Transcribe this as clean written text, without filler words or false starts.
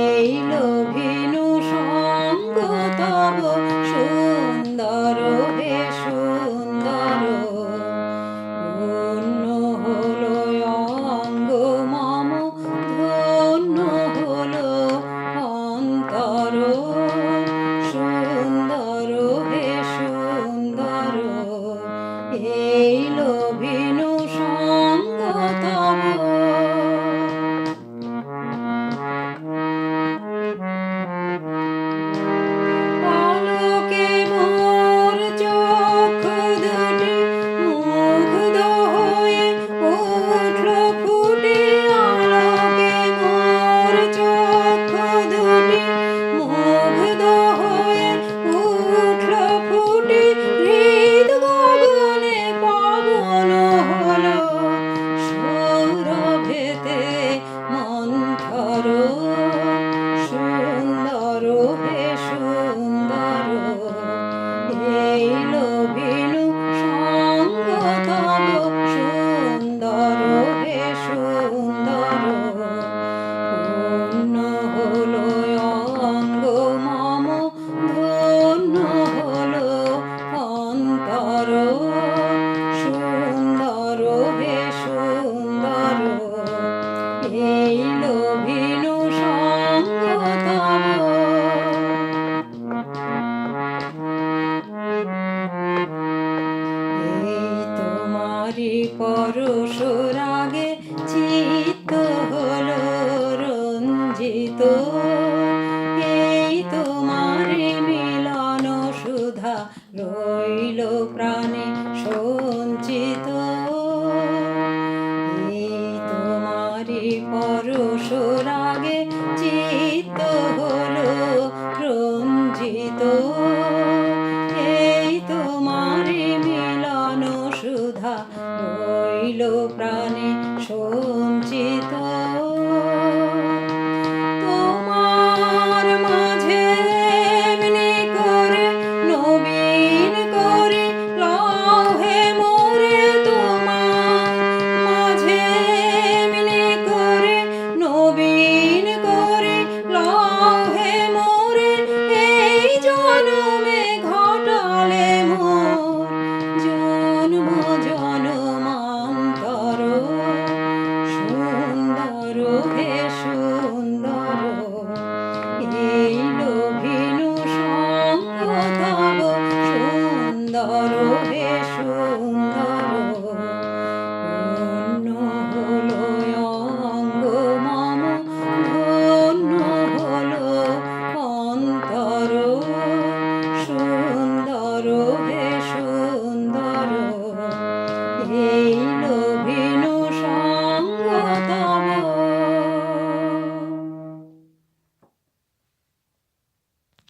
এই লোভিনু সঙ্গ তব সুন্দর হে সুন্দর, ধন্য হলো অঙ্গ মম, ধন্য হলো অন্তর, সুন্দর হে সুন্দর, এই লোভিনু সঙ্গ তব। সুন্দর হে সুন্দর, এই লোভিনু সঙ্গ তব সুন্দর হে সুন্দর, ধন্য হলো অঙ্গ মম, ধন্য হলো অন্তর, সুন্দর হে সুন্দর, এই লোভিনু সঙ্গ তব। এই তোমারি পরশ রাগে চিত্ত হলো রঞ্জিত, এই তোমারি মিলন সুধা রইল প্রাণে সঞ্চিত, এই তোমারি পরশ রাগে চিত্ত হলো